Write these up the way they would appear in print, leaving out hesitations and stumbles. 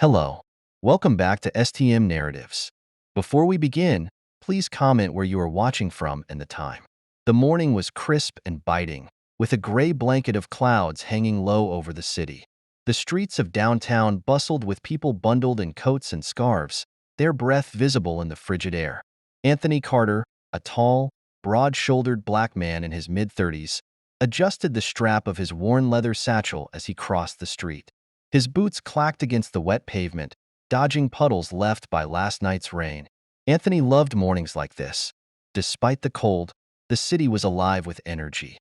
Hello. Welcome back to STM Narratives. Before we begin, please comment where you are watching from and the time. The morning was crisp and biting, with a gray blanket of clouds hanging low over the city. The streets of downtown bustled with people bundled in coats and scarves, their breath visible in the frigid air. Anthony Carter, a tall, broad-shouldered black man in his mid-30s, adjusted the strap of his worn leather satchel as he crossed the street. His boots clacked against the wet pavement, dodging puddles left by last night's rain. Anthony loved mornings like this. Despite the cold, the city was alive with energy.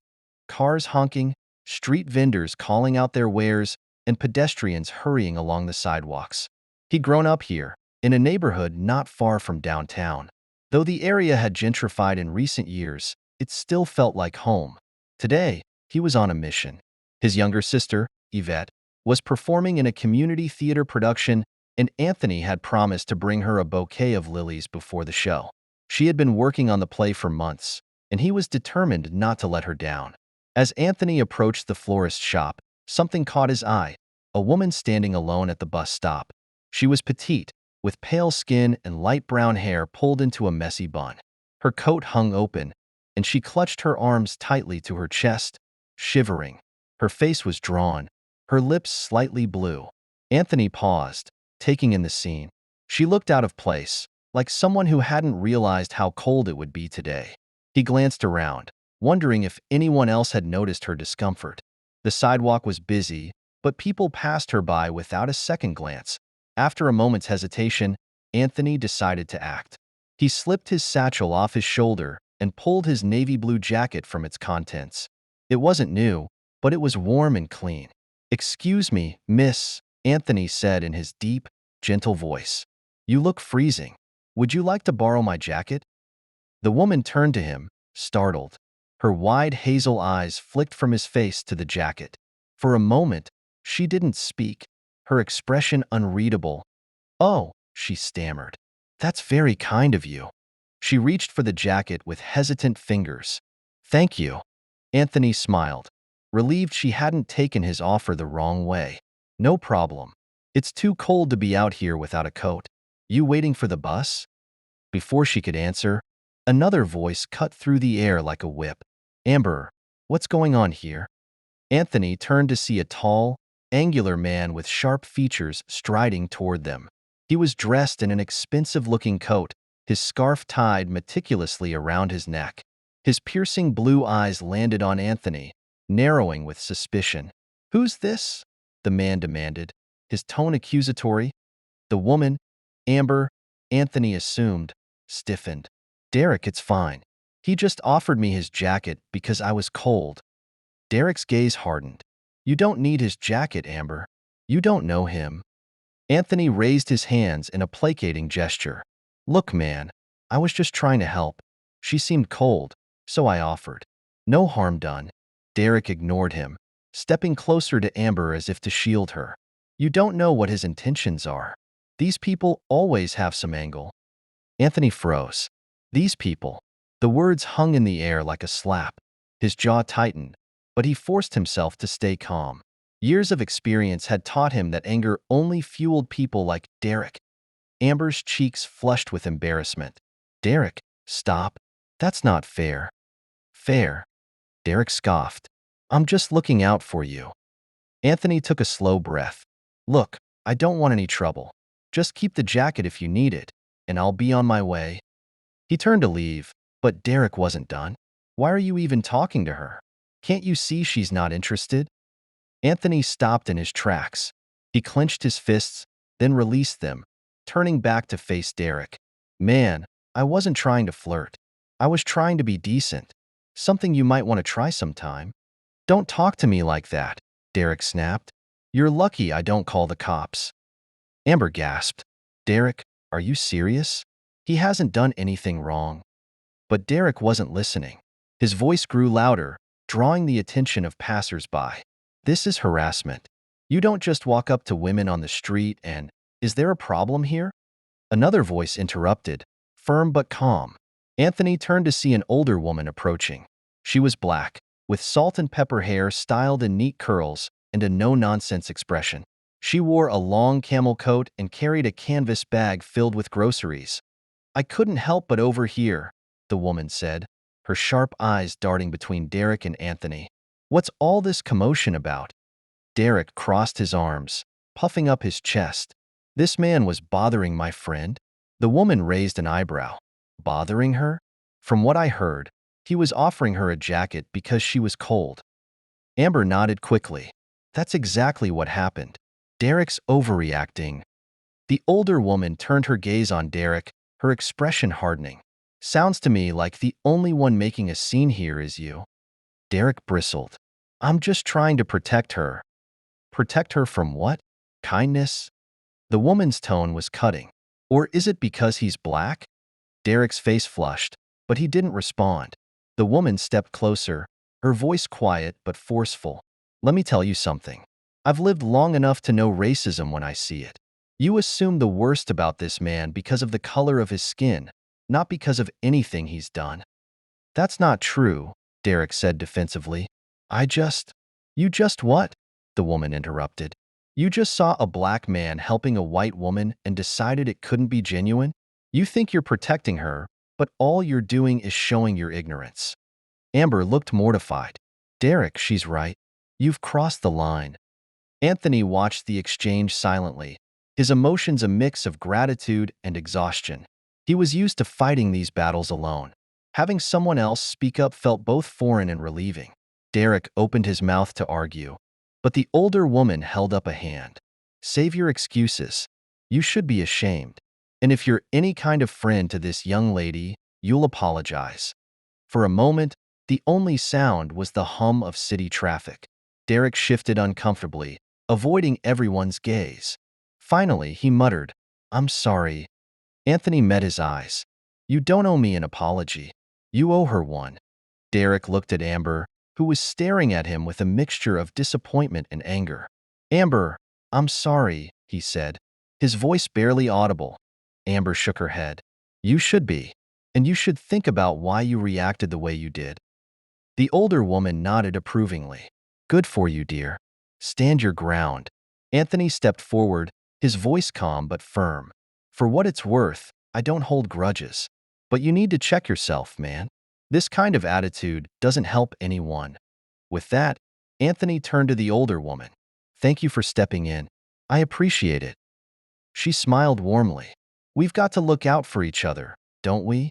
Cars honking, street vendors calling out their wares, and pedestrians hurrying along the sidewalks. He'd grown up here, in a neighborhood not far from downtown. Though the area had gentrified in recent years, it still felt like home. Today, he was on a mission. His younger sister, Yvette, was performing in a community theater production, and Anthony had promised to bring her a bouquet of lilies before the show. She had been working on the play for months, and he was determined not to let her down. As Anthony approached the florist's shop, something caught his eye: a woman standing alone at the bus stop. She was petite, with pale skin and light brown hair pulled into a messy bun. Her coat hung open, and she clutched her arms tightly to her chest, shivering. Her face was drawn, her lips slightly blue. Anthony paused, taking in the scene. She looked out of place, like someone who hadn't realized how cold it would be today. He glanced around, wondering if anyone else had noticed her discomfort. The sidewalk was busy, but people passed her by without a second glance. After a moment's hesitation, Anthony decided to act. He slipped his satchel off his shoulder and pulled his navy blue jacket from its contents. It wasn't new, but it was warm and clean. "Excuse me, miss," Anthony said in his deep, gentle voice. "You look freezing. Would you like to borrow my jacket?" The woman turned to him, startled. Her wide hazel eyes flicked from his face to the jacket. For a moment, she didn't speak, her expression unreadable. "Oh," she stammered. "That's very kind of you." She reached for the jacket with hesitant fingers. "Thank you." Anthony smiled, relieved she hadn't taken his offer the wrong way. "No problem. It's too cold to be out here without a coat. You waiting for the bus?" Before she could answer, another voice cut through the air like a whip. "Amber, what's going on here?" Anthony turned to see a tall, angular man with sharp features striding toward them. He was dressed in an expensive-looking coat, his scarf tied meticulously around his neck. His piercing blue eyes landed on Anthony, narrowing with suspicion. "Who's this?" the man demanded, his tone accusatory. The woman, Amber, Anthony assumed, stiffened. "Derek, it's fine. He just offered me his jacket because I was cold." Derek's gaze hardened. "You don't need his jacket, Amber. You don't know him." Anthony raised his hands in a placating gesture. "Look, man, I was just trying to help. She seemed cold, so I offered. No harm done." Derek ignored him, stepping closer to Amber as if to shield her. "You don't know what his intentions are. These people always have some angle." Anthony froze. "These people." The words hung in the air like a slap. His jaw tightened, but he forced himself to stay calm. Years of experience had taught him that anger only fueled people like Derek. Amber's cheeks flushed with embarrassment. "Derek, stop. That's not fair." "Fair?" Derek scoffed. "I'm just looking out for you." Anthony took a slow breath. "Look, I don't want any trouble. Just keep the jacket if you need it, and I'll be on my way." He turned to leave, but Derek wasn't done. "Why are you even talking to her? Can't you see she's not interested?" Anthony stopped in his tracks. He clenched his fists, then released them, turning back to face Derek. "Man, I wasn't trying to flirt. I was trying to be decent. Something you might want to try sometime." "Don't talk to me like that," Derek snapped. "You're lucky I don't call the cops." Amber gasped. "Derek, are you serious? He hasn't done anything wrong." But Derek wasn't listening. His voice grew louder, drawing the attention of passers-by. "This is harassment. You don't just walk up to women on the street and, 'Is there a problem here?'" Another voice interrupted, firm but calm. Anthony turned to see an older woman approaching. She was black, with salt and pepper hair styled in neat curls and a no-nonsense expression. She wore a long camel coat and carried a canvas bag filled with groceries. I couldn't help but overhear, the woman said, her sharp eyes darting between Derek and Anthony. What's all this commotion about? Derek crossed his arms, puffing up his chest. This man was bothering my friend? The woman raised an eyebrow. Bothering her? From what I heard, he was offering her a jacket because she was cold. Amber nodded quickly. That's exactly what happened. Derek's overreacting. The older woman turned her gaze on Derek, her expression hardening. Sounds to me like the only one making a scene here is you. Derek bristled. I'm just trying to protect her. Protect her from what? Kindness? The woman's tone was cutting. Or is it because he's black? Derek's face flushed, but he didn't respond. The woman stepped closer, her voice quiet but forceful. Let me tell you something. I've lived long enough to know racism when I see it. You assume the worst about this man because of the color of his skin, not because of anything he's done. That's not true, Derek said defensively. You just what? The woman interrupted. You just saw a black man helping a white woman and decided it couldn't be genuine? You think you're protecting her, but all you're doing is showing your ignorance. Amber looked mortified. Derek, she's right. You've crossed the line. Anthony watched the exchange silently, his emotions a mix of gratitude and exhaustion. He was used to fighting these battles alone. Having someone else speak up felt both foreign and relieving. Derek opened his mouth to argue, but the older woman held up a hand. Save your excuses. You should be ashamed. And if you're any kind of friend to this young lady, you'll apologize. For a moment, the only sound was the hum of city traffic. Derek shifted uncomfortably, avoiding everyone's gaze. Finally, he muttered, I'm sorry. Anthony met his eyes. You don't owe me an apology. You owe her one. Derek looked at Amber, who was staring at him with a mixture of disappointment and anger. Amber, I'm sorry, he said, his voice barely audible. Amber shook her head. You should be, and you should think about why you reacted the way you did. The older woman nodded approvingly. Good for you, dear. Stand your ground. Anthony stepped forward, his voice calm but firm. For what it's worth, I don't hold grudges. But you need to check yourself, man. This kind of attitude doesn't help anyone. With that, Anthony turned to the older woman. Thank you for stepping in. I appreciate it. She smiled warmly. We've got to look out for each other, don't we?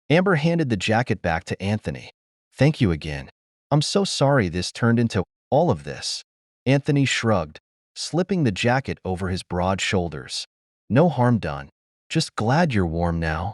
Amber handed the jacket back to Anthony. Thank you again. I'm so sorry this turned into all of this. Anthony shrugged, slipping the jacket over his broad shoulders. No harm done. Just glad you're warm now.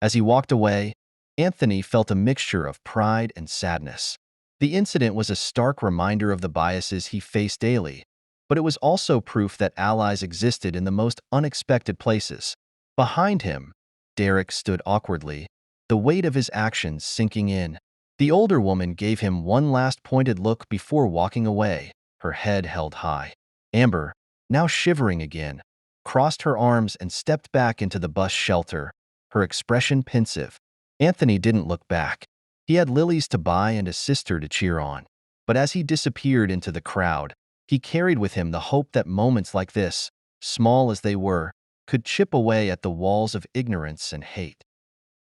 As he walked away, Anthony felt a mixture of pride and sadness. The incident was a stark reminder of the biases he faced daily, but it was also proof that allies existed in the most unexpected places. Behind him, Derek stood awkwardly, the weight of his actions sinking in. The older woman gave him one last pointed look before walking away, her head held high. Amber, now shivering again, crossed her arms and stepped back into the bus shelter, her expression pensive. Anthony didn't look back. He had lilies to buy and a sister to cheer on. But as he disappeared into the crowd, he carried with him the hope that moments like this, small as they were, could chip away at the walls of ignorance and hate.